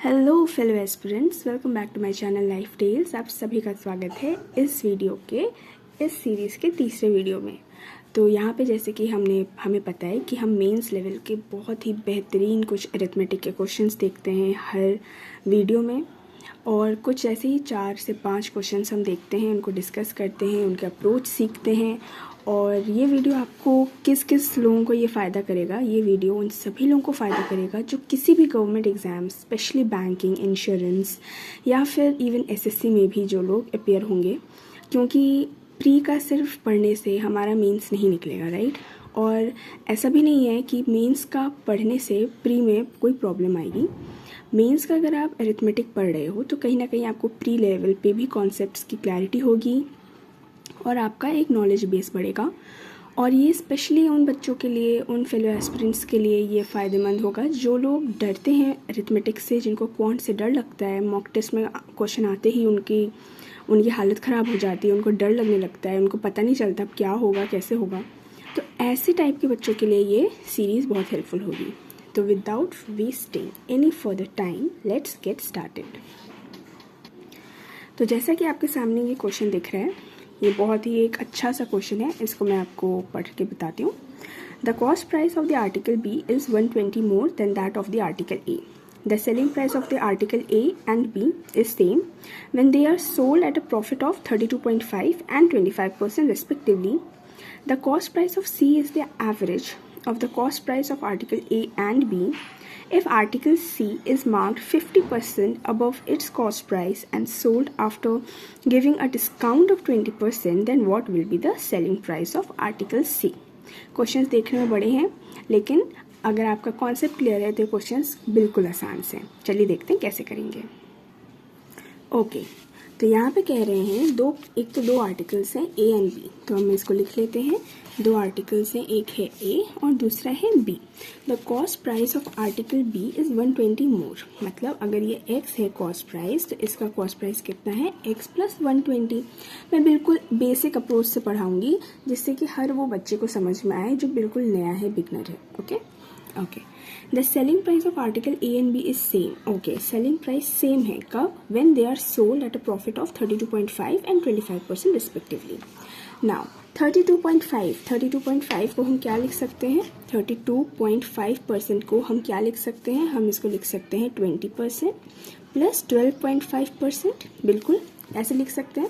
Hello fellow aspirants, welcome back to my channel Life Tales. आप सभी का स्वागत है इस वीडियो के इस सीरीज़ के तीसरे वीडियो में। तो यहाँ पे जैसे कि हमें पता है कि हम मेंस लेवल के बहुत ही बेहतरीन कुछ अरिथमेटिक के क्वेश्चंस देखते हैं हर वीडियो में, और कुछ ऐसे ही 4 से 5 क्वेश्चंस हम देखते हैं, उनको डिस्कस करते हैं, उनके अप्रोच सीखते हैं। और ये वीडियो आपको किस किस लोगों को ये फ़ायदा करेगा, ये वीडियो उन सभी लोगों को फ़ायदा करेगा जो किसी भी government exam, specially banking, insurance या फिर इवन एसएससी में भी जो लोग अपेयर होंगे, क्योंकि प्री का सिर्फ पढ़ने से हमारा मेंस नहीं निकलेगा, राइट। और ऐसा भी नहीं है कि मेंस का पढ़ने से प्री में कोई प्रॉब्लम आएगी। मेंस का अगर आप अरिथमेटिक पढ़ रहे हो तो कहीं ना कहीं आपको प्री लेवल पे भी कॉन्सेप्ट्स की क्लैरिटी होगी और आपका एक नॉलेज बेस बढ़ेगा। और ये स्पेशली उन बच्चों के लिए, उन फेलो एस्पिरेंट्स के लिए ये फ़ायदेमंद होगा जो लोग डरते हैं अरिथमेटिक से, जिनको क्वांट से डर लगता है। मॉक टेस्ट में क्वेश्चन आते ही उनकी हालत ख़राब हो जाती है, उनको डर लगने लगता है, उनको पता नहीं चलता क्या होगा, कैसे होगा। तो ऐसे टाइप के बच्चों के लिए ये सीरीज़ बहुत हेल्पफुल होगी। तो without wasting any further time, let's get started. तो जैसा कि आपके सामने ये क्वेश्चन दिख रहा है, ये बहुत ही एक अच्छा सा क्वेश्चन है, इसको मैं आपको पढ़ के बताती हूँ। The cost price of the article B is 120 more than that of the article A. The selling price of the article A and B is same when they are sold at a profit of 32.5 and 25% respectively. The cost price of C is the average of the cost price of article A and B. If article C is marked 50% above its cost price and sold after giving a discount of 20%, then what will be the selling price of article C? Questions देखने में बड़े हैं, लेकिन अगर आपका concept clear है तो questions बिल्कुल आसान से। चलिए देखते हैं कैसे करेंगे। ओके, तो यहाँ पे कह रहे हैं दो आर्टिकल्स हैं ए एंड बी, तो हम इसको लिख लेते हैं। 2 आर्टिकल्स हैं, एक है ए और दूसरा है B. The cost price of article B is 120 more, मतलब अगर ये एक्स है कॉस्ट प्राइस, तो इसका कॉस्ट प्राइस कितना है, एक्स प्लस 120। मैं बिल्कुल बेसिक अप्रोच से पढ़ाऊँगी जिससे कि हर वो बच्चे को समझ में आए जो बिल्कुल नया है, बिगनर है। Okay, the selling price of article A and B is same. Okay, selling price same है कब, when they are sold at a profit of 32.5 and 25% respectively. Now 32.5 को हम क्या लिख सकते हैं, 32.5% को हम क्या लिख सकते हैं, हम इसको लिख सकते हैं 20% प्लस 12.5%, बिल्कुल ऐसे लिख सकते हैं।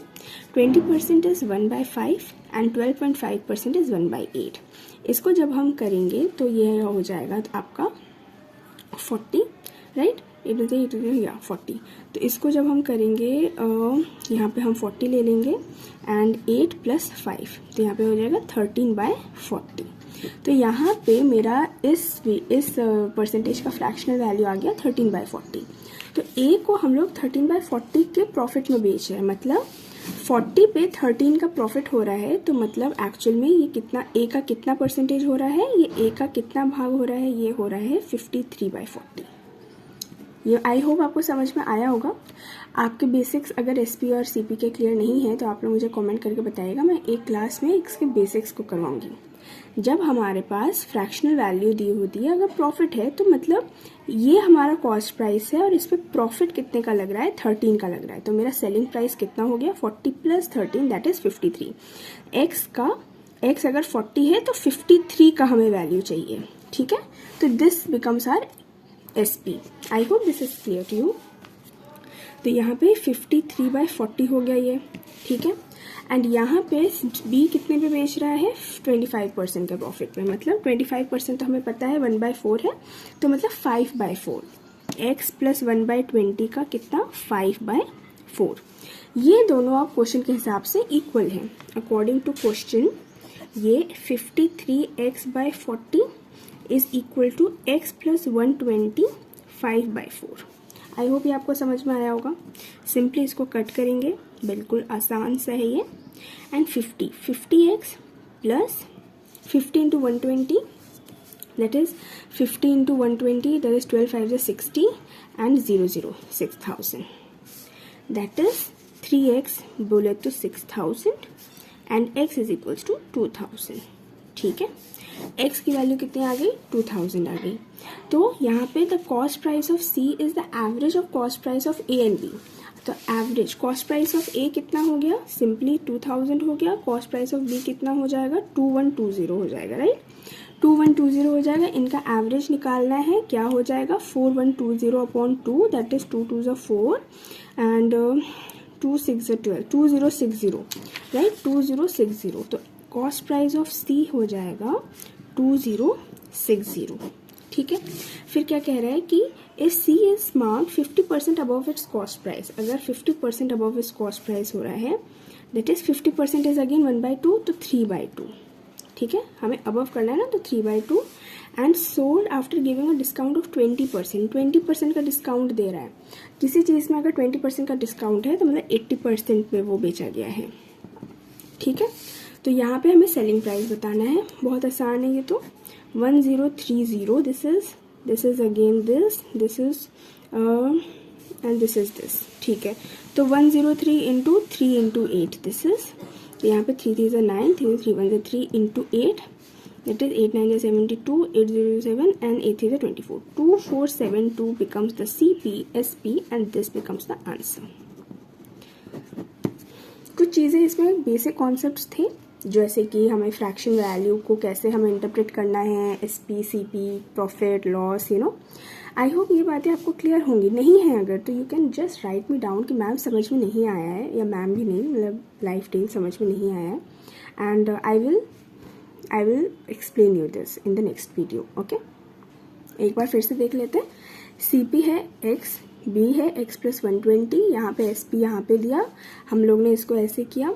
20% इज़ 1/5 एंड 12.5% इज़ 1/8। इसको जब हम करेंगे तो ये हो जाएगा तो आपका 40, राइट, 40। तो इसको जब हम करेंगे यहाँ पे हम 40 ले लेंगे एंड 8 प्लस 5, तो यहाँ पे हो जाएगा 13/40। तो यहाँ पे मेरा इस परसेंटेज का फ्रैक्शनल वैल्यू आ गया 13/40। तो ए को हम लोग 13/40 के प्रॉफिट में बेच रहे हैं, मतलब 40 पे 13 का प्रॉफिट हो रहा है। तो मतलब एक्चुअल में ये कितना, ए का कितना परसेंटेज हो रहा है, ये ए का कितना भाग हो रहा है, ये हो रहा है 53/40। ये आई होप आपको समझ में आया होगा। आपके बेसिक्स अगर एसपी और सीपी के क्लियर नहीं है तो आप लोग मुझे कमेंट करके बताइएगा, मैं एक क्लास में इसके बेसिक्स को करवाऊंगी। जब हमारे पास फ्रैक्शनल वैल्यू दी होती है, अगर प्रॉफिट है तो मतलब ये हमारा कॉस्ट प्राइस है और इस पर प्रॉफिट कितने का लग रहा है, 13 का लग रहा है। तो मेरा सेलिंग प्राइस कितना हो गया, 40 प्लस 13 दैट इज 53। एक्स अगर 40 है तो 53 का हमें वैल्यू चाहिए, ठीक है। तो this becomes our SP. I hope this is clear to you. तो यहाँ पे 53/40 हो गया ये, ठीक है। एंड यहाँ पे बी कितने पे बेच रहा है, 25% के प्रॉफिट पे, मतलब 25% तो हमें पता है 1/4 है, तो मतलब 5/4। एक्स प्लस 1/20 का कितना, 5/4। ये दोनों आप क्वेश्चन के हिसाब से इक्वल हैं। अकॉर्डिंग टू क्वेश्चन ये 53x/40 is equal to x plus 120 5/4। I hope ये आपको समझ में आया होगा। सिंपली इसको कट करेंगे, बिल्कुल आसान सा है ये। And 50x plus 50 into 120 that is 50 into 120 that is 12 5 60 and 00 6000 that is 3x बोले तो 6000 and x is equals to 2000, ठीक है। x की वैल्यू कितनी आ गई 2000 आ गई। तो यहाँ पे the cost price of c is the average of cost price of a and b। तो average cost price of a कितना हो गया, सिंपली 2000 हो गया। कॉस्ट प्राइस ऑफ b कितना हो जाएगा 2120 हो जाएगा, राइट। 2120 हो जाएगा। इनका एवरेज निकालना है, क्या हो जाएगा 4120 upon 2, that is 2 2 4 and 2 6 12, 2060, right, 2060। तो कॉस्ट प्राइस ऑफ सी हो जाएगा 2060, ठीक है। फिर क्या कह रहा है कि A C is marked 50% above its cost price. अगर 50% अबव इट्स कॉस्ट प्राइस हो रहा है, दैट इज 50% इज अगेन 1/2, तो 3/2, ठीक है। हमें अबव करना है ना, तो 3/2 and sold after giving a discount of 20%। 20% का डिस्काउंट दे रहा है। किसी चीज़ में अगर 20% का डिस्काउंट है तो मतलब 80% पे वो बेचा गया है, ठीक है। तो यहाँ पे हमें सेलिंग प्राइस बताना है, बहुत आसान है ये तो। 1030, this is again this is and this is this, ठीक है। तो 103 इंटू 3 इंटू 8 दिस इज, तो यहाँ पे 3 3 9, 3 3 1 3 into 8, that is 8 9 72, 807 and 8 3 24. 2472 becomes the CP and this becomes the answer. कुछ चीज़ें इसमें बेसिक कॉन्सेप्ट्स थे, जैसे कि हमें फ्रैक्शन वैल्यू को कैसे हमें इंटरप्रेट करना है, SP, CP, profit, loss, you know. I hope ये बातें आपको क्लियर होंगी। नहीं है अगर तो you can just right me down कि मैम समझ में नहीं आया है, या मैम भी नहीं, मतलब लाइफ टाइम समझ में नहीं आया है, and I will explain you this in the next video, okay. एक बार फिर से देख लेते हैं। CP है x, B है x प्लस 120, यहाँ पे SP यहाँ पे दिया, हम लोग ने इसको ऐसे किया,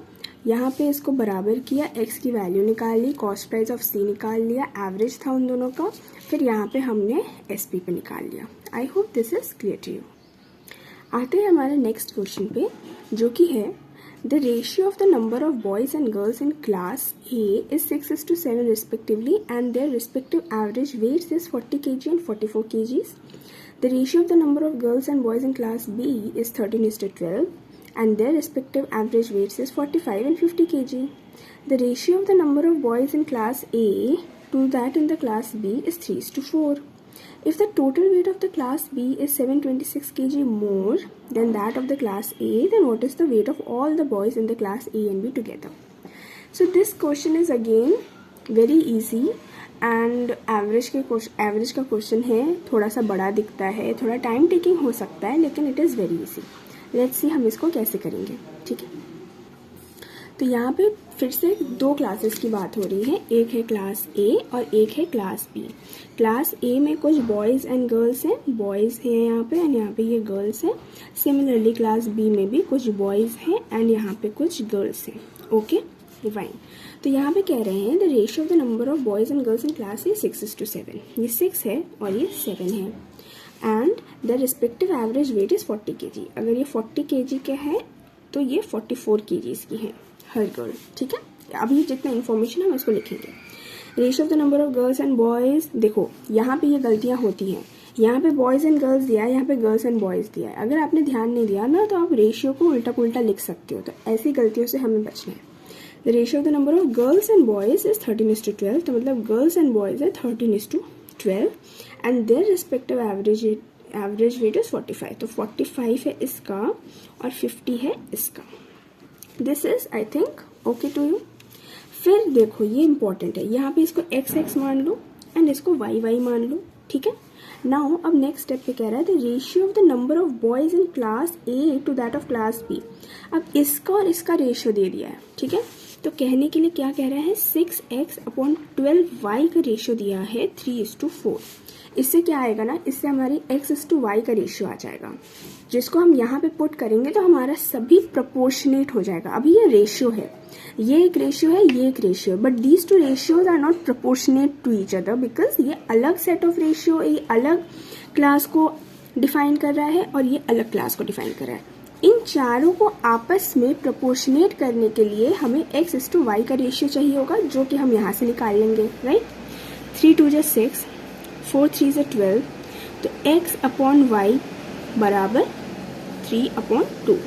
यहाँ पे इसको बराबर किया, x की वैल्यू निकाल ली, कॉस्ट प्राइस ऑफ C निकाल लिया, एवरेज था उन दोनों का, फिर यहाँ पे हमने SP पे निकाल लिया। I hope this is clear to you. आते हैं हमारे नेक्स्ट क्वेश्चन पे, जो कि है the ratio of the number of boys and girls in class A is 6:7 respectively and their respective average weights is 40 kg and 44 kgs. The ratio of the number of girls and boys in class B is 13:12 and their respective average weights is 45 and 50 kg. The ratio of the number of boys in class A to that in the class B is 3:4. If the total weight of the class B is 726 kg more than that of the class A, then what is the weight of all the boys in the class A and B together? So this question is again very easy and average का question है, थोड़ा सा बड़ा दिखता है, थोड़ा time taking हो सकता है, लेकिन it is very easy. Let's see हम इसको कैसे करेंगे, ठीक है। तो यहाँ पे फिर से दो क्लासेस की बात हो रही है, एक है क्लास A और एक है क्लास B। क्लास A में कुछ बॉयज़ एंड गर्ल्स हैं, बॉयज़ हैं यहाँ पे एंड यहाँ पे ये गर्ल्स हैं। सिमिलरली क्लास B में भी कुछ बॉयज़ हैं एंड यहाँ पे कुछ गर्ल्स हैं, ओके फाइन। तो यहाँ पे कह रहे हैं the ratio of the number of boys and girls in class ए 6:7। ये 6 है और ये 7 है and the respective average wait is 40 kg। अगर ये 40 kg के हैं तो ये 44 kg की हैं हर गर्ल, ठीक है। अभी जितना इन्फॉर्मेशन है हम इसको लिखेंगे। Ratio of the number of girls and boys, देखो यहाँ पे ये गलतियाँ होती हैं, यहाँ पे बॉयज़ एंड गर्ल्स दिया है, यहाँ पे गर्ल्स एंड बॉयज़ दिया है। अगर आपने ध्यान नहीं दिया ना तो आप रेशियो को उल्टा पुल्टा लिख सकते हो, तो ऐसी गलतियों से हमें बचना है। The ratio of the number of girls and boys is 13:12, तो मतलब गर्ल्स एंड बॉयज़ है 13:12 and their respective average weight is 45। तो 45 है इसका और 50 है इसका। This is I think okay to you. फिर देखो ये इंपॉर्टेंट है, यहाँ पे इसको x मान लो एंड इसको y मान लो, ठीक है। नाउ अब नेक्स्ट स्टेप पे कह रहा है the ratio of the number of boys in class A to that of class B। अब इसका और इसका रेशियो दे दिया है, ठीक है। तो कहने के लिए क्या कह रहा है 6x/12y का रेशियो दिया है 3:4। इससे क्या आएगा ना, इससे हमारी x/y का रेशियो आ जाएगा, जिसको हम यहाँ पे पुट करेंगे तो हमारा सभी प्रोपोर्शनेट हो जाएगा। अभी ये रेशियो है, ये एक रेशियो है, ये एक रेशियो है, but these two ratios are not proportionate to each other because ये अलग सेट ऑफ रेशियो, ये अलग क्लास को डिफाइन कर रहा है और ये अलग क्लास को डिफाइन कर रहा है। इन चारों को आपस में प्रोपोर्शनेट करने के लिए हमें x/y का रेशियो चाहिए होगा, जो कि हम यहाँ से निकाल लेंगे, राइट। 3 2 = 6, 4 3 = 12, तो x/y बराबर 3/2,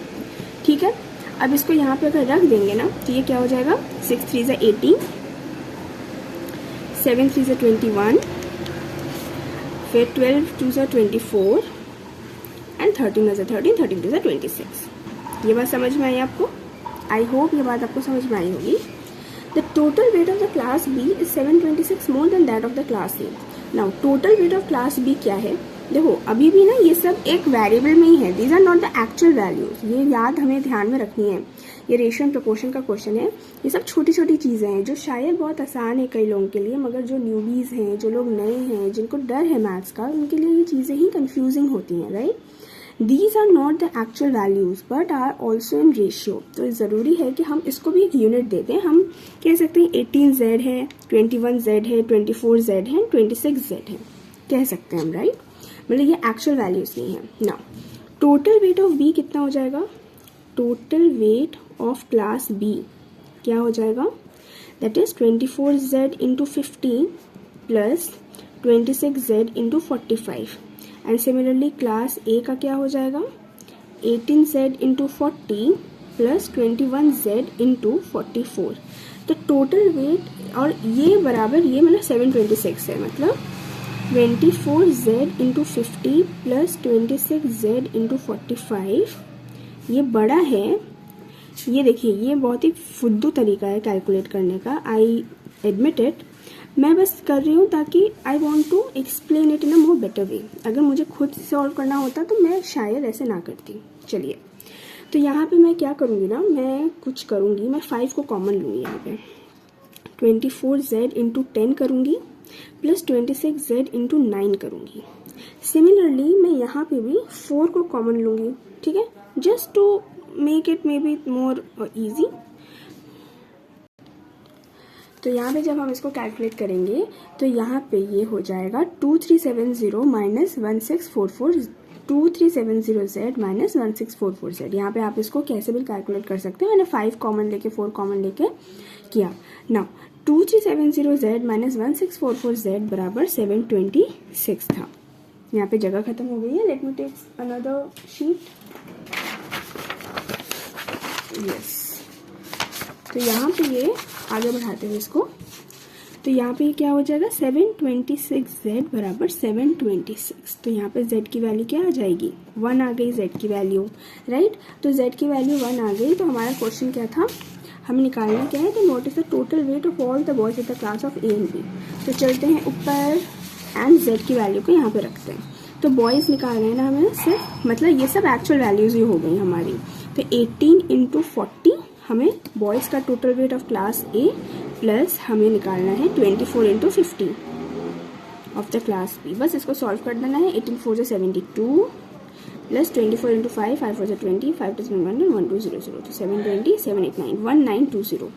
ठीक है। अब इसको यहाँ पे अगर रख देंगे ना तो ये क्या हो जाएगा 6 3 = 18, 7 3 से 21, फिर 12 2 से 24 एंड 13 से 13, 13 2 से 26। ये बात समझ में आई आपको? आई होप ये बात आपको समझ में आई होगी। The total weight of the class B is 726 more than that of the class A. Now total weight of class B क्या है? देखो अभी भी ना ये सब एक वेरिएबल में ही है, these are not the actual values, ये याद हमें ध्यान में रखनी है। ये रेशियो एंड प्रोपोर्शन का क्वेश्चन है। ये सब छोटी छोटी चीज़ें हैं जो शायद बहुत आसान है कई लोगों के लिए, मगर जो न्यूबीज़ हैं, जो लोग नए हैं, जिनको डर है मैथ्स का, उनके लिए ये चीज़ें ही कंफ्यूजिंग होती हैं, right. These are not the actual values but are also in ratio. तो ज़रूरी है कि हम इसको भी एक यूनिट दे दें। हम कह सकते हैं 18z है, 21z है, 24z है, 26z है, कह सकते हैं हम, राइट। मतलब ये एक्चुअल वैल्यूज नहीं है। Now total weight of B कितना हो जाएगा? Total weight of class B क्या हो जाएगा? That is 24z into 15 plus 26z into 45। And similarly class A का क्या हो जाएगा? 18z into 40 plus 21z into 44। तो टोटल वेट और ये बराबर ये मतलब 726 है, मतलब 24z into 50 plus 26z into 45। ये बड़ा है। ये देखिए ये बहुत ही फुद्दू तरीका है कैलकुलेट करने का, आई एडमिट इट। मैं बस कर रही हूँ ताकि I want to explain it in a more better way. अगर मुझे खुद सॉल्व करना होता तो मैं शायद ऐसे ना करती। चलिए तो यहाँ पे मैं क्या करूँगी ना, मैं कुछ करूँगी, मैं 5 को कॉमन लूँगी। यहाँ पे 24z इंटू 10 करूँगी प्लस 26z इंटू 9 करूँगी। सिमिलरली मैं यहाँ पे भी 4 को कॉमन लूँगी, ठीक है, just to make it maybe more easy. तो यहाँ पे जब हम इसको कैलकुलेट करेंगे तो यहाँ पे ये हो जाएगा 2370 माइनस 1644, 2370z माइनस 1644z। यहाँ पे आप इसको कैसे भी कैलकुलेट कर सकते हैं। मैंने 5 कॉमन लेके 4 कॉमन लेके किया। नाउ 2370z माइनस 1644z बराबर 726 था। यहाँ पे जगह खत्म हो गई है। Let me take another sheet. Yes, तो यहाँ पे ये आगे बढ़ाते हुए इसको, तो यहाँ पे क्या हो जाएगा? 726z बराबर 726। तो यहाँ पे z की वैल्यू क्या आ जाएगी? 1 आ गई z की वैल्यू, राइट। तो z की वैल्यू 1 आ गई। तो हमारा क्वेश्चन क्या था? हमें निकालना क्या है? तो what is the total weight of all the boys in the class of A and B. तो चलते हैं ऊपर एंड z की वैल्यू को यहाँ पे रखते हैं। तो बॉयज़ निकालना है ना हमें सिर्फ, मतलब ये सब एक्चुअल वैल्यूज ही हो गई हमारी। तो 18 इंटू 40 हमें बॉयज़ का total weight of class A, plus हमें निकालना है 24 into 50 of the class B. बस इसको सॉल्व कर देना है। 18 4 से 72 प्लस 24 इंटू 5, 5 4 से 20, 5 2 1 1200, तो 720 789 1920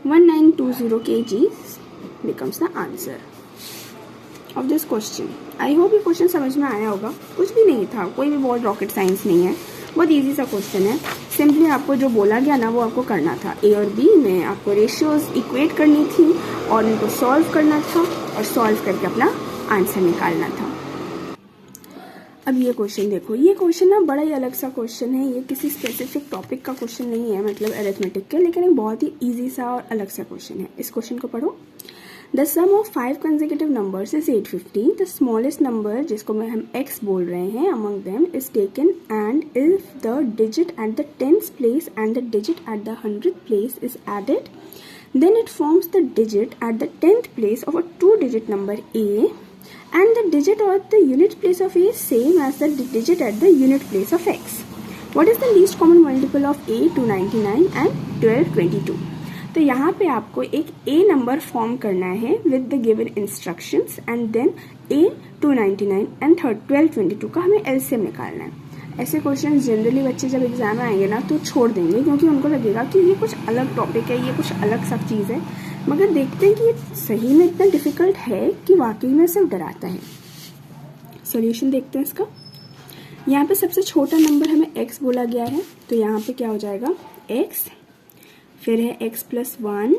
1920 kg becomes the answer of this question. I hope ये क्वेश्चन समझ में आया होगा। कुछ भी नहीं था, कोई भी बहुत रॉकेट साइंस नहीं है, बहुत इजी सा क्वेश्चन है। सिंपली आपको जो बोला गया ना वो आपको करना था। ए और बी में आपको रेशियोज इक्वेट करनी थी और उनको सॉल्व करना था और सॉल्व करके अपना आंसर निकालना था। अब ये क्वेश्चन देखो, ये क्वेश्चन ना बड़ा ही अलग सा क्वेश्चन है। ये किसी स्पेसिफिक टॉपिक का क्वेश्चन नहीं है, मतलब अरिथमेटिक के, लेकिन एक बहुत ही ईजी सा और अलग सा क्वेश्चन है। इस क्वेश्चन को पढ़ो। The sum of 5 consecutive numbers is 850. The smallest number जिसको मैं हम x बोल रहे हैं among them is taken, and if the digit at the 10th place and the digit at the 100th place is added, then it forms the digit at the 10th place of a 2-digit number a, and the digit at the unit place of a is same as the digit at the unit place of x. What is the least common multiple of a 299 and 1222? तो यहाँ पे आपको एक ए number form करना है with the given instructions, and then a 299 and 1222 का हमें LCM निकालना है। ऐसे क्वेश्चन जनरली बच्चे जब एग्जाम में आएंगे ना तो छोड़ देंगे, क्योंकि उनको लगेगा कि ये कुछ अलग टॉपिक है, ये कुछ अलग सा चीज़ है। मगर देखते हैं कि ये सही में इतना डिफिकल्ट है कि वाकई में सिर्फ डराता है। सोल्यूशन देखते हैं इसका। यहाँ पे सबसे छोटा नंबर हमें x बोला गया है, तो यहाँ पे क्या हो जाएगा? x, फिर है x plus 1,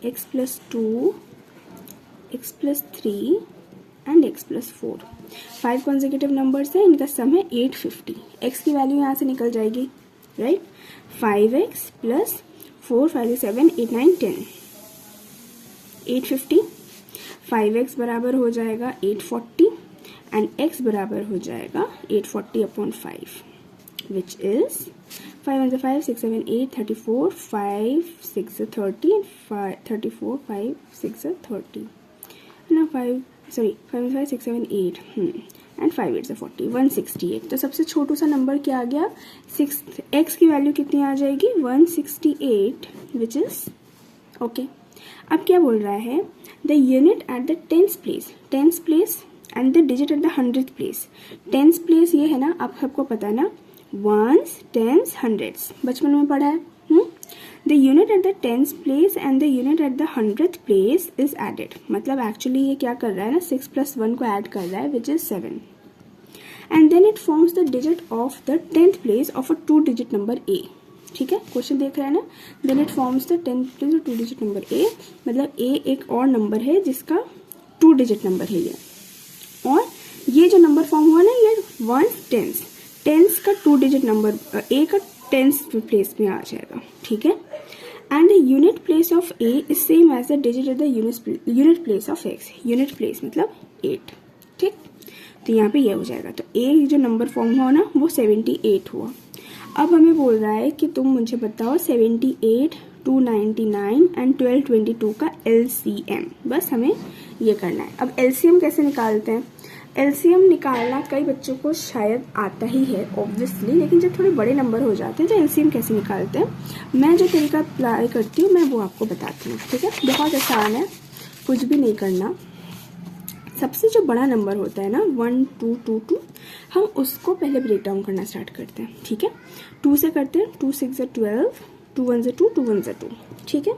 x plus 2, x plus 3 and x plus 4। 5 consecutive numbers हैं, इनका सम है 850। x की वैल्यू यहाँ से निकल जाएगी, राइट। 5x प्लस 4 5 7 8 9 10, 850 5x बराबर हो जाएगा 840 एंड x बराबर हो जाएगा 840/5 विच इज 5 1 5 6 7 8 34 5 6 30 and 34 5 6 30 ना 5 5 6 7 8 एंड 5 8 40 168। तो सबसे छोटू सा नंबर क्या आ गया 6, x की वैल्यू कितनी आ जाएगी 168 विच इज ओके। अब क्या बोल रहा है the unit at the tenth place and the digit at the 100th place. Tenth place ये है ना, आप सबको पता है ना, वंस टेंस हंड्रेड्स बचपन में पढ़ा है। The unit at the tenth place and the unit at the 100th place is added. मतलब एक्चुअली ये क्या कर रहा है ना 6 + 1 को ऐड कर रहा है which is 7 and then it forms the digit of the 10th place of a 2-digit number a। ठीक है, क्वेश्चन देख रहे हैं ना, then it forms the 10th place of 2-digit number a। मतलब a एक और नंबर है जिसका 2-digit नंबर है ये, और ये जो नंबर फॉर्म हुआ ना ये 1 टेंस का 2-digit नंबर a का 10th प्लेस में आ जाएगा। ठीक है, and the unit place of a is same as the digit at the unit place of x। Unit place मतलब 8। ठीक, तो यहाँ पे ये हो जाएगा। तो a जो नंबर फॉर्म हुआ ना वो 78 हुआ। अब हमें बोल रहा है कि तुम मुझे बताओ 78, 299 एंड 1222 का LCM। बस हमें ये करना है। अब LCM कैसे निकालते हैं? LCM निकालना कई बच्चों को शायद आता ही है ऑब्वियसली, लेकिन जब थोड़े बड़े नंबर हो जाते हैं तो LCM कैसे निकालते हैं मैं जो तरीका अप्लाई करती हूँ मैं वो आपको बताती हूँ। ठीक है, बहुत आसान है, कुछ भी नहीं करना। सबसे जो बड़ा नंबर होता है ना 1 2 2 2, हम उसको पहले ब्रेक डाउन करना स्टार्ट करते हैं। ठीक है, 2 से करते हैं, 2 6 12, 2 1 2, 2 1 2। ठीक है,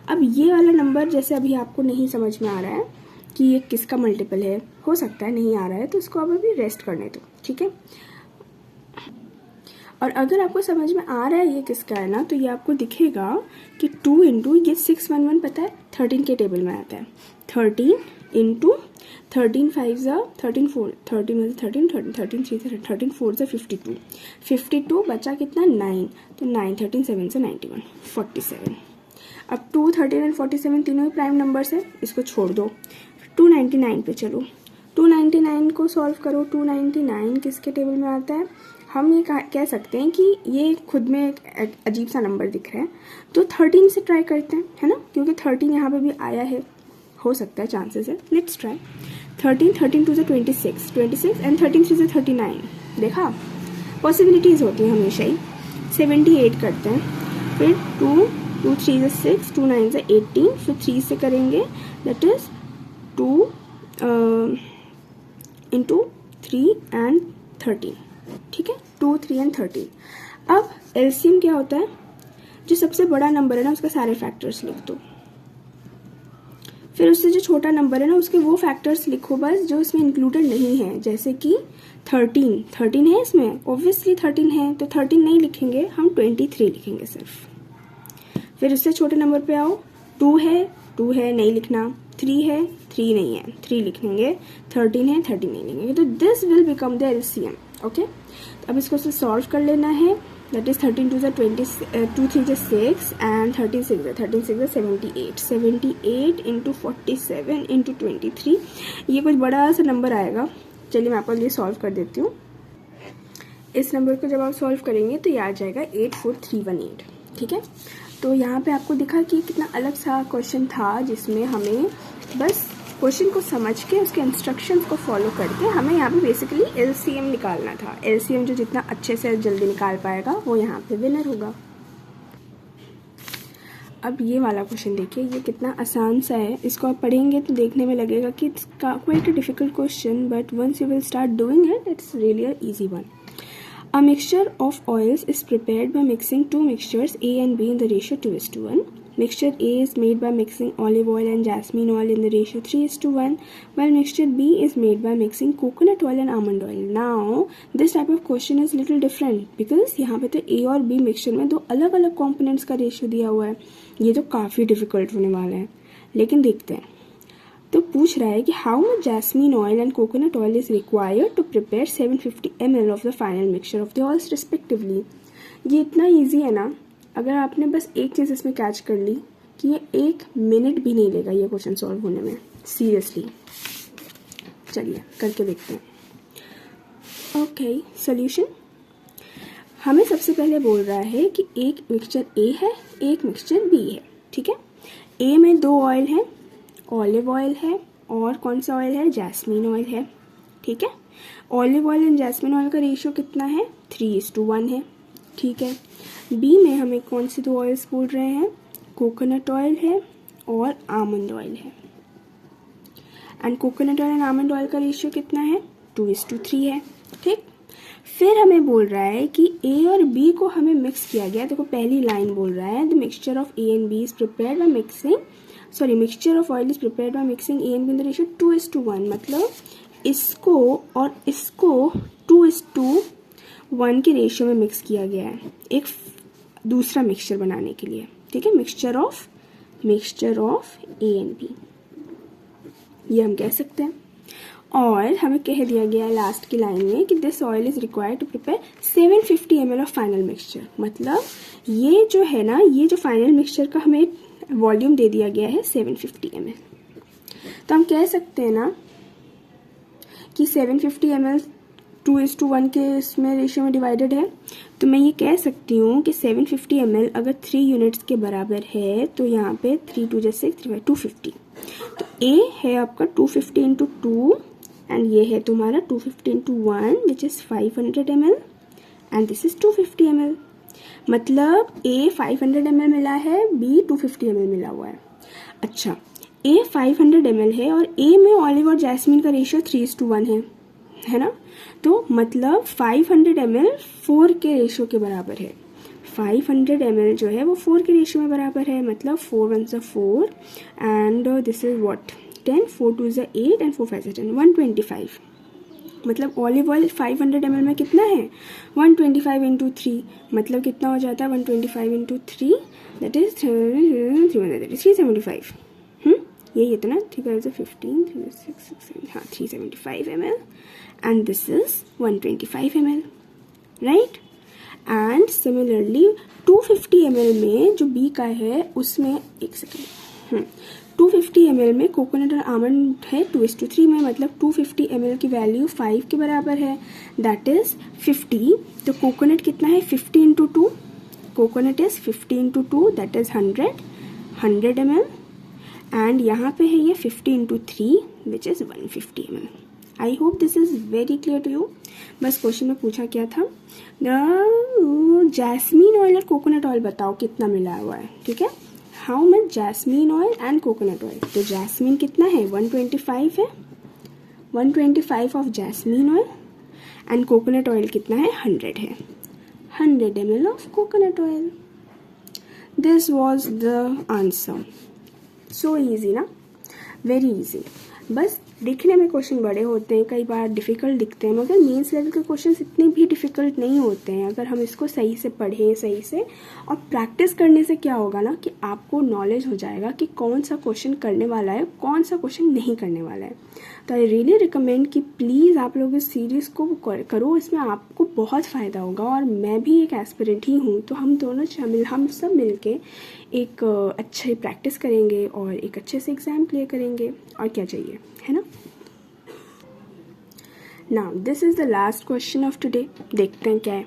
अब ये वाला नंबर जैसे अभी आपको नहीं समझ में आ रहा है कि ये किसका मल्टीपल है, हो सकता है नहीं आ रहा है तो इसको अब अभी रेस्ट करने दो। ठीक है, और अगर आपको समझ में आ रहा है ये किसका है ना, तो ये आपको दिखेगा कि 2 इंटू ये 611 पता है 13 के टेबल में आता है। 13 इंटू 13 5 ज़ा 13 4 13 में 13 13 13 3 से 13 4 ज़ा 52 52 बचा कितना 9, तो 9 13 7 से 91 47। अब 2 13 और 47 तीनों ही प्राइम नंबर्स है, इसको छोड़ दो। 299 पे चलो, 299 को सॉल्व करो। 299 किसके टेबल में आता है? हम ये कह सकते हैं कि ये खुद में एक अजीब सा नंबर दिख रहा है, तो 13 से ट्राई करते हैं, है ना, क्योंकि 13 यहाँ पे भी आया है, हो सकता है, चांसेस है। लेट्स ट्राई 13 13 2 से 26 26 एंड 13 3 से 39। देखा, पॉसिबिलिटीज़ होती हैं हमेशा ही। 78 करते हैं, फिर 2 2 3 से 6, 2 9 से 18, फिर 3 से करेंगे, दैट इज 2 इंटू 3 एंड 13। ठीक है, 2 3 एंड 13। अब एलसीएम क्या होता है? जो सबसे बड़ा नंबर है ना उसका सारे फैक्टर्स लिख दो, फिर उससे जो छोटा नंबर है ना उसके वो फैक्टर्स लिखो बस जो इसमें इंक्लूडेड नहीं है। जैसे कि 13 है इसमें, ऑब्वियसली 13 है, तो 13 नहीं लिखेंगे हम, 23 लिखेंगे सिर्फ। फिर उससे छोटे नंबर पे आओ, 2 है नहीं लिखना, 3 है 3 नहीं है, 3 लिखेंगे, 13 है 13 नहीं लिखेंगे। तो this will become the LCM. Okay, अब इसको सॉल्व कर लेना है। That is 13 2 20, 2 3 6 and 13 6 78 78 into 47 into 23। ये कुछ बड़ा सा नंबर आएगा। चलिए मैं आपको ये सॉल्व कर देती हूँ। इस नंबर को जब आप सॉल्व करेंगे तो ये आ जाएगा 84318। ठीक है, तो यहाँ पे आपको दिखा कि कितना अलग सा क्वेश्चन था जिसमें हमें बस क्वेश्चन को समझ के उसके इंस्ट्रक्शंस को फॉलो करके हमें यहाँ पे बेसिकली एलसीएम निकालना था। एलसीएम जो जितना अच्छे से जल्दी निकाल पाएगा वो यहाँ पे विनर होगा। अब ये वाला क्वेश्चन देखिए, ये कितना आसान सा है। इसको आप पढ़ेंगे तो देखने में लगेगा कि it's quite a difficult question, but once you will start doing it, it's really a easy one. A mixture of oils is prepared by mixing two mixtures A and B in the ratio 2:1. Mixture A is made by mixing olive oil and jasmine oil in the ratio 3:1, while mixture B is made by mixing coconut oil and almond oil. Now, this type of question is little different because यहाँ पे तो A और B mixture में दो अलग अलग components का ratio दिया हुआ है। ये तो काफ़ी difficult होने वाला है, लेकिन देखते हैं। तो पूछ रहा है कि how much jasmine oil and coconut oil is required to prepare 750 ml of the final mixture of the oils respectively. ये इतना इजी है ना, अगर आपने बस एक चीज़ इसमें कैच कर ली कि ये 1 मिनट भी नहीं लेगा ये क्वेश्चन सॉल्व होने में। सीरियसली। चलिए करके देखते हैं। Okay, solution. हमें सबसे पहले बोल रहा है कि एक मिक्सचर ए है, एक मिक्सचर बी है, ठीक है। ए में 2 ऑयल हैं, ऑलिव ऑयल है और कौन सा ऑयल है, जैस्मीन ऑयल है, ठीक है। Olive oil and jasmine oil का रेशियो कितना है, 3:1 है, ठीक है। बी में हमें कौन से 2 ऑयल्स बोल रहे हैं, कोकोनट ऑयल है और आमंड ऑयल है। And coconut oil and almond oil का रेशियो कितना है, 2:3 है, ठीक। फिर हमें बोल रहा है कि ए और बी को हमें मिक्स किया गया। देखो पहली लाइन बोल रहा है, the mixture of A and B is prepared by mixing, sorry mixture of oil is prepared by mixing A and B in the ratio 2:1। मतलब इसको और इसको 2:1 के रेशियो में मिक्स किया गया है एक दूसरा मिक्सचर बनाने के लिए, ठीक है। Mixture of A and B, ये हम कह सकते हैं। और हमें कह दिया गया है लास्ट की लाइन में कि this oil is required to prepare 750 ml of final mixture. मतलब ये जो है ना, ये जो फाइनल मिक्सचर का हमें वॉल्यूम दे दिया गया है 750 ml। तो हम कह सकते हैं ना कि 750 ml 2:1 के इसमें रेशियो में डिवाइडेड है। तो मैं ये कह सकती हूँ कि 750 ml अगर 3 यूनिट्स के बराबर है तो यहाँ पे 3 2 6 3 250। तो ए है आपका 250 इंटू 2 एंड ये है तुम्हारा 250 into 1 which is 500 ml and this is 250 ml। मतलब ए 500 ml मिला है, बी 250 ml मिला हुआ है। अच्छा, ए 500 ml है और ए में ऑलिव और जैस्मिन का रेशियो 3:1 है ना। तो मतलब 500 ml 4 के रेशियो के बराबर है। 500 ml जो है वो 4 के रेशियो में बराबर है। मतलब 4 1 4 and this is what 10, 4 2 8 and 4 5 10, 125। मतलब ऑलिव ऑयल 500 ml में कितना है, 125 इंटू 3, मतलब कितना हो जाता है 125 इंटू 3, दैट इज 375। यही है तो ना, 3 5 15 3 6 6 हाँ 375 ml and this is 125 ml, right. And similarly 250 ml में जो बी का है उसमें 1 सेकेंड 250 ml में कोकोनट और आमंड है 2:3 में। मतलब 250 ml की वैल्यू 5 के बराबर है, दैट इज 50। तो कोकोनट कितना है, 50 into 2, coconut is 50 into 2 that is 100 ml and यहाँ पे है ये 50 into 3 which is 150 ml। I hope this is very clear to you. बस क्वेश्चन में पूछा क्या था, जैस्मीन ऑयल और कोकोनट ऑयल बताओ कितना मिला हुआ है, ठीक है। How much jasmine oil and coconut oil. तो जैस्मीन कितना है, 125 है, 125 of jasmine oil and coconut oil कितना है, 100 है, 100 ml of coconut oil. This was the answer. So easy ना, वेरी ईजी। बस दिखने में क्वेश्चन बड़े होते हैं, कई बार डिफ़िकल्ट दिखते हैं, मगर मेंस लेवल के क्वेश्चन इतने भी डिफ़िकल्ट नहीं होते हैं अगर हम इसको सही से पढ़ें, सही से। और प्रैक्टिस करने से क्या होगा ना कि आपको नॉलेज हो जाएगा कि कौन सा क्वेश्चन करने वाला है, कौन सा क्वेश्चन नहीं करने वाला है। तो आई रियली रिकमेंड कि प्लीज़ आप लोग इस सीरीज़ को करो, इसमें आपको बहुत फ़ायदा होगा। और मैं भी एक एस्पिरेंट ही हूँ, तो हम दोनों हम सब मिल के एक अच्छे प्रैक्टिस करेंगे और एक अच्छे से एग्ज़ाम क्लियर करेंगे। और क्या चाहिए, है ना। Now this is the last question of today. देखते हैं क्या है।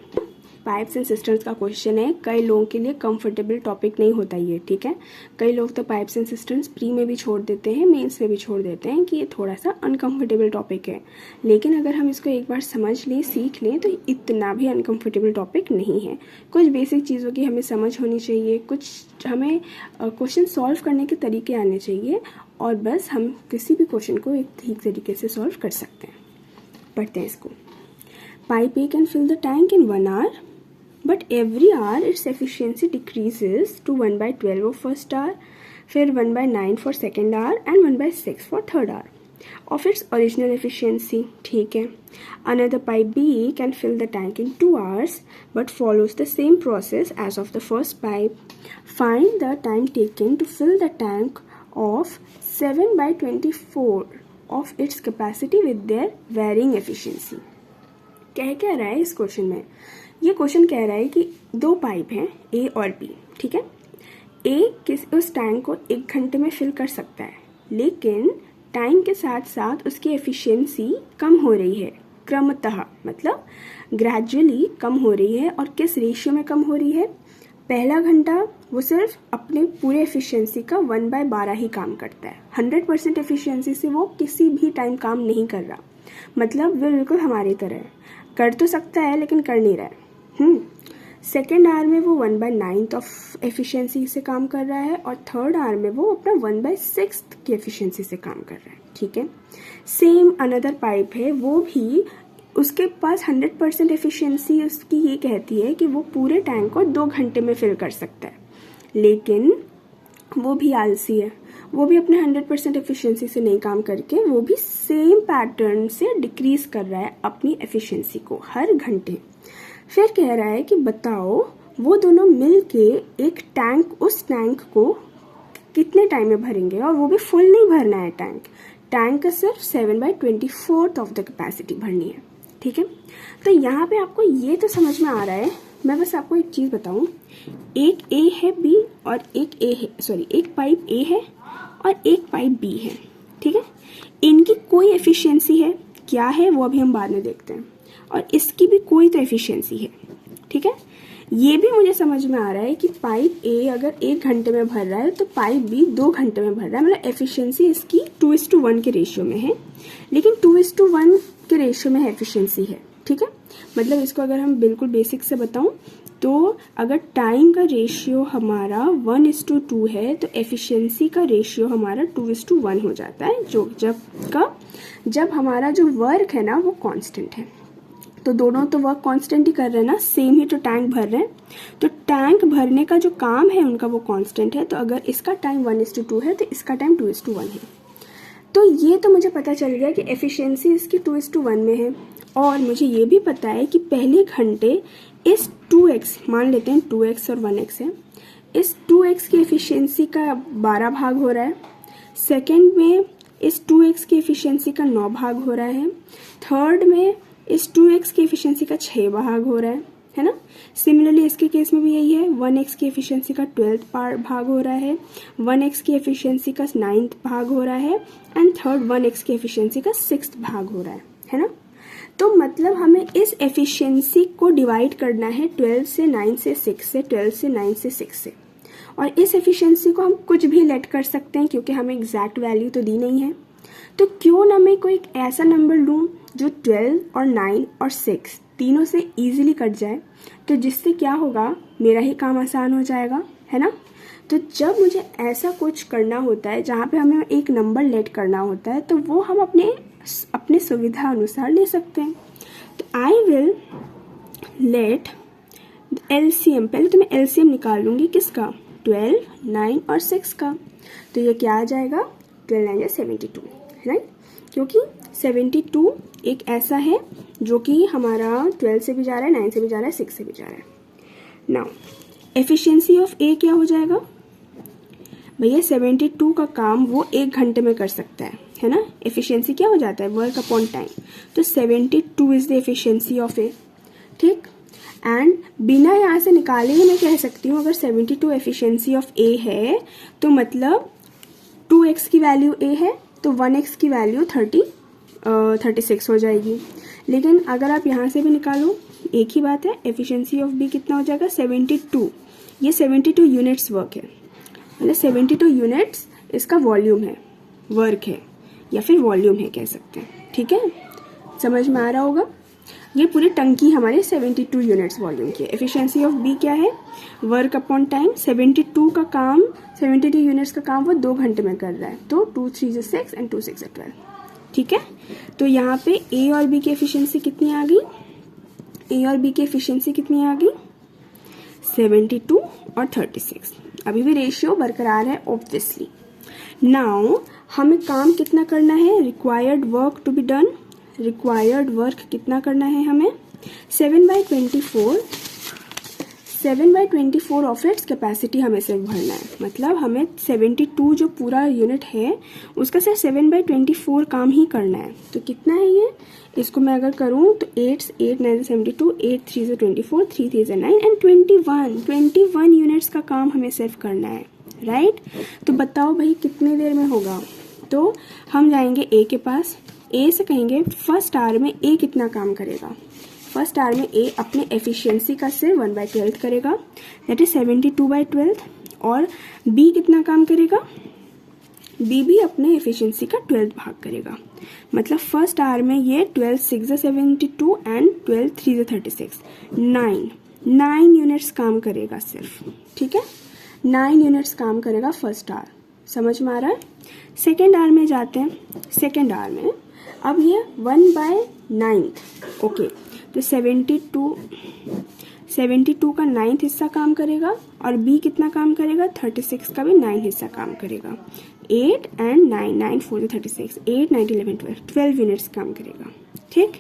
पाइप्स एंड सिस्टम्स का क्वेश्चन है। कई लोगों के लिए कंफर्टेबल टॉपिक नहीं होता ये, ठीक है। कई लोग तो पाइप्स एंड सिस्टम्स प्री में भी छोड़ देते हैं, मेंस में भी छोड़ देते हैं कि ये थोड़ा सा अनकंफर्टेबल टॉपिक है। लेकिन अगर हम इसको एक बार समझ लें, सीख लें, तो इतना भी अनकंफर्टेबल टॉपिक नहीं है। कुछ बेसिक चीज़ों की हमें समझ होनी चाहिए, कुछ हमें क्वेश्चन सॉल्व करने के तरीके आने चाहिए, और बस हम किसी भी क्वेश्चन को एक ठीक तरीके से सॉल्व कर सकते हैं। पढ़ते हैं इसको। Pipe A can fill the tank in 1 hour, but every hour its efficiency decreases to 1/12 of first hour, फिर 1/9 for second hour and 1/6 for third hour of its original efficiency, ठीक है। Another pipe B can fill the tank in 2 hours but follows the same process as of the first pipe. Find the time taken to fill the tank of 7/24 of its capacity with their varying efficiency। क्या रहा है इस question में, ये question कह रहा है कि 2 पाइप हैं ए और बी, ठीक है। ए उस टैंक को 1 घंटे में फिल कर सकता है, लेकिन टाइम के साथ साथ उसकी एफिशिएंसी कम हो रही है, क्रमतः मतलब ग्रेजुअली कम हो रही है। और किस रेशियो में कम हो रही है? पहला घंटा वो सिर्फ अपने पूरे एफिशिएंसी का 1/12 ही काम करता है। 100% एफिशिएंसी से वो किसी भी टाइम काम नहीं कर रहा, मतलब वो बिल्कुल हमारी तरह है, कर तो सकता है लेकिन कर नहीं रहा है। सेकेंड आवर में वो 1/9 ऑफ एफिशिएंसी से काम कर रहा है और थर्ड आवर में वो अपना 1/6 की एफिशिएंसी से काम कर रहा है। ठीक है, सेम अनदर पाइप है, वो भी उसके पास 100% एफिशिएंसी उसकी ये कहती है कि वो पूरे टैंक को 2 घंटे में फिल कर सकता है, लेकिन वो भी आलसी है, वो भी अपने 100% एफिशिएंसी से नहीं काम करके वो भी सेम पैटर्न से डिक्रीज कर रहा है अपनी एफिशिएंसी को हर घंटे। फिर कह रहा है कि बताओ वो दोनों मिल के एक टैंक, उस टैंक को कितने टाइम में भरेंगे, और वो भी फुल नहीं भरना है टैंक का सिर्फ 7/24 ऑफ द कैपेसिटी भरनी है। ठीक है, तो यहाँ पे आपको ये तो समझ में आ रहा है। मैं बस आपको एक चीज़ बताऊँ, एक ए है बी और एक पाइप ए है और एक पाइप बी है। ठीक है, इनकी कोई एफिशिएंसी है क्या है वो अभी हम बाद में देखते हैं, और इसकी भी कोई तो एफिशिएंसी है। ठीक है, ये भी मुझे समझ में आ रहा है कि पाइप ए अगर 1 घंटे में भर रहा है तो पाइप बी 2 घंटे में भर रहा है, मतलब एफिशिएंसी इसकी 2:1 के रेशियो में है, लेकिन 2:1 के रेशियो में एफिशिएंसी है। ठीक है, मतलब इसको अगर हम बिल्कुल बेसिक से बताऊं तो अगर टाइम का रेशियो हमारा 1:2 है तो एफिशिएंसी का रेशियो हमारा 2:1 हो जाता है, जो जब हमारा जो वर्क है ना वो कांस्टेंट है। तो दोनों तो वर्क कांस्टेंट ही कर रहे हैं ना, सेम ही तो टैंक भर रहे हैं, तो टैंक भरने का जो काम है उनका वो कांस्टेंट है। तो अगर इसका टाइम 1:2 है तो इसका टाइम 2:1 है। तो ये तो मुझे पता चल गया कि एफिशिएंसी इसकी 2:1 में है, और मुझे ये भी पता है कि पहले घंटे इस 2x, मान लेते हैं 2x और 1x है, इस 2x की एफिशिएंसी का 12 भाग हो रहा है, सेकेंड में इस 2x की एफिशिएंसी का 9 भाग हो रहा है, थर्ड में इस 2x की एफिशिएंसी का 6 भाग हो रहा है ना। सिमिलरली इसके केस में भी यही है, 1x की एफिशिएंसी का 12th भाग हो रहा है, 1x की एफिशिएंसी का 9th भाग हो रहा है, एंड थर्ड 1x की एफिशिएंसी का 6th भाग हो रहा है ना। तो मतलब हमें इस एफिशिएंसी को डिवाइड करना है 12 से 9 से 6 से, 12 से 9 से 6 से, और इस एफिशिएंसी को हम कुछ भी लेट कर सकते हैं क्योंकि हमें एग्जैक्ट वैल्यू तो दी नहीं है। तो क्यों ना मैं कोई एक ऐसा नंबर लूँ जो 12 और 9 और 6 तीनों से इजीली कट जाए, तो जिससे क्या होगा, मेरा ही काम आसान हो जाएगा, है ना। तो जब मुझे ऐसा कुछ करना होता है जहाँ पे हमें एक नंबर लेट करना होता है, तो वो हम अपने सुविधा अनुसार ले सकते हैं। तो आई विल लेट एलसीएम, पहले तो मैं एलसीएम निकाल लूँगी किसका, 12, 9 और 6 का। तो ये क्या आ जाएगा, 12 9 72, राइट, क्योंकि 72 एक ऐसा है जो कि हमारा 12 से भी जा रहा है, 9 से भी जा रहा है, 6 से भी जा रहा है। नाउ एफिशिएंसी ऑफ ए क्या हो जाएगा भैया, 72 का काम वो 1 घंटे में कर सकता है ना। एफिशिएंसी क्या हो जाता है, वर्क अपॉन टाइम, तो 72 इज द एफिशिएंसी ऑफ ए। ठीक, एंड बिना यहाँ से निकाले ही मैं कह सकती हूँ अगर 72 एफिशिएंसी ऑफ ए है तो मतलब 2x की वैल्यू ए है तो 1x की वैल्यू 36 हो जाएगी। लेकिन अगर आप यहाँ से भी निकालो एक ही बात है, एफिशिएंसी ऑफ बी कितना हो जाएगा, 72, ये 72 यूनिट्स वर्क है, मतलब 72 यूनिट्स इसका वॉल्यूम है, वर्क है या फिर वॉल्यूम है कह सकते हैं। ठीक है, समझ में आ रहा होगा, ये पूरी टंकी हमारे 72 यूनिट्स वॉल्यूम की है। एफिशिएंसी ऑफ बी क्या है, वर्क अपॉन टाइम, 72 का काम, 72 यूनिट्स का काम वो 2 घंटे में कर रहा है, तो 2 3 6 एंड 2 6 12। ठीक है, तो यहाँ पे ए और बी की एफिशिएंसी कितनी आ गई, ए और बी की एफिशिएंसी कितनी आ गई, 72 और 36। अभी भी रेशियो बरकरार है ऑब्वियसली। नाउ हमें काम कितना करना है, required work to be done, required work कितना करना है हमें, 7/24 ऑफ इट्स कैपेसिटी हमें सिर्फ भरना है, मतलब हमें 72 जो पूरा यूनिट है उसका सिर्फ 7/24 काम ही करना है। तो कितना है ये, इसको मैं अगर करूँ तो 8 9 72, 8 3 24, 3 3 9 एंड 21 यूनिट्स का काम हमें सिर्फ करना है, राइट। तो बताओ भाई कितनी देर में होगा, तो हम जाएंगे ए के पास, ए से कहेंगे फर्स्ट आवर में ए कितना काम करेगा। फर्स्ट आवर में ए अपने एफिशिएंसी का से 1/12 करेगा, दैट इज 72/12। और बी कितना काम करेगा, बी भी अपने एफिशिएंसी का 12 भाग करेगा। मतलब फर्स्ट आवर में ये 12 6 72 एंड 12 3 36, 9 यूनिट्स काम करेगा सिर्फ, ठीक है। 9 यूनिट्स काम करेगा फर्स्ट आवर, समझ में आ रहा है। सेकेंड आवर में जाते हैं। सेकेंड आवर में अब ये 1/9, ओके, तो 72 का 9th हिस्सा काम करेगा और बी कितना काम करेगा, 36 का भी 9 हिस्सा काम करेगा। 8 एंड 9, 9 4 36, 8 9 11 12 यूनिट्स काम करेगा, ठीक।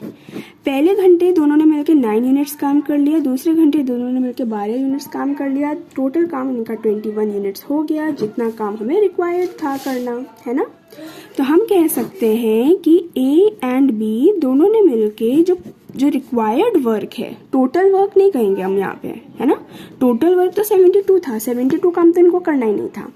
पहले घंटे दोनों ने मिलकर 9 यूनिट्स काम कर लिया, दूसरे घंटे दोनों ने मिलकर 12 यूनिट्स काम कर लिया। टोटल काम इनका 21 यूनिट्स हो गया, जितना काम हमें रिक्वायर्ड था करना, है ना। तो हम कह सकते हैं कि ए एंड बी दोनों ने मिलके जो रिक्वायर्ड वर्क है, टोटल वर्क नहीं कहेंगे हम यहाँ पे, है ना। टोटल वर्क तो 72 था, 72 काम तो इनको करना ही नहीं था।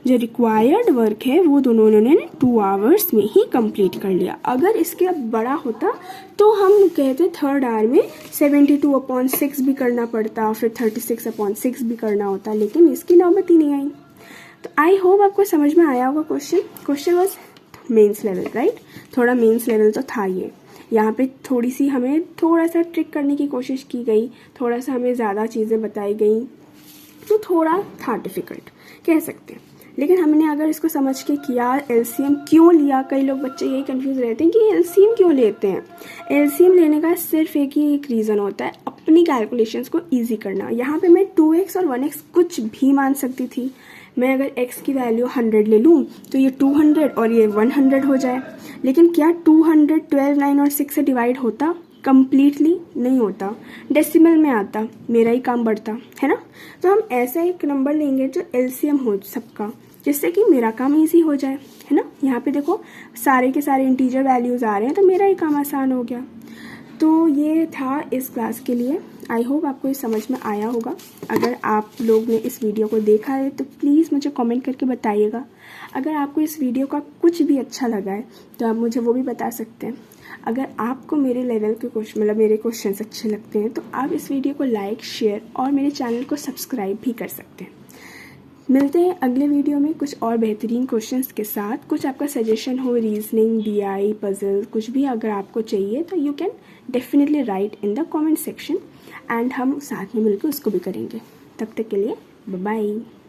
जो रिक्वायर्ड वर्क है वो दोनों ने 2 आवर्स में ही कंप्लीट कर लिया। अगर इसके अब बड़ा होता तो हम कहते थर्ड आवर में 72/6 भी करना पड़ता, फिर 36/6 भी करना होता, लेकिन इसकी नौबत ही नहीं आई। तो आई होप आपको समझ में आया होगा question was mains level, right. थोड़ा मेंस लेवल तो था ये। यहाँ पे थोड़ी सी हमें थोड़ा सा ट्रिक करने की कोशिश की गई, थोड़ा सा हमें ज़्यादा चीज़ें बताई गई, तो थोड़ा था डिफ़िकल्ट कह सकते हैं। लेकिन हमने अगर इसको समझ के किया, एलसीएम क्यों लिया, कई लोग बच्चे यही कंफ्यूज रहते हैं कि एलसीएम क्यों लेते हैं। एलसीएम लेने का सिर्फ एक ही एक रीज़न होता है, अपनी कैलकुलेशंस को ईजी करना। यहाँ पे मैं 2x और 1x कुछ भी मान सकती थी। मैं अगर x की वैल्यू 100 ले लूँ तो ये 200 और ये 100 हो जाए, लेकिन क्या 200 12, 9 और 6 से डिवाइड होता? कंप्लीटली नहीं होता, डेसिमल में आता, मेरा ही काम बढ़ता, है ना। तो हम ऐसा एक नंबर लेंगे जो एलसीएम हो सबका, जिससे कि मेरा काम इजी हो जाए, है ना। यहाँ पे देखो सारे के सारे इंटीजर वैल्यूज़ आ रहे हैं, तो मेरा ही काम आसान हो गया। तो ये था इस क्लास के लिए। आई होप आपको ये समझ में आया होगा। अगर आप लोग ने इस वीडियो को देखा है तो प्लीज़ मुझे कमेंट करके बताइएगा। अगर आपको इस वीडियो का कुछ भी अच्छा लगा है तो आप मुझे वो भी बता सकते हैं। अगर आपको मेरे लेवल के क्वेश्चन मतलब मेरे क्वेश्चंस अच्छे लगते हैं तो आप इस वीडियो को लाइक, शेयर और मेरे चैनल को सब्सक्राइब भी कर सकते हैं। मिलते हैं अगले वीडियो में कुछ और बेहतरीन क्वेश्चंस के साथ। कुछ आपका सजेशन हो, रीजनिंग, DI, पजल, कुछ भी अगर आपको चाहिए तो you can definitely right in the comment section and हम साथ में मिलकर उसको भी करेंगे। तब तक के लिए बाय बाय।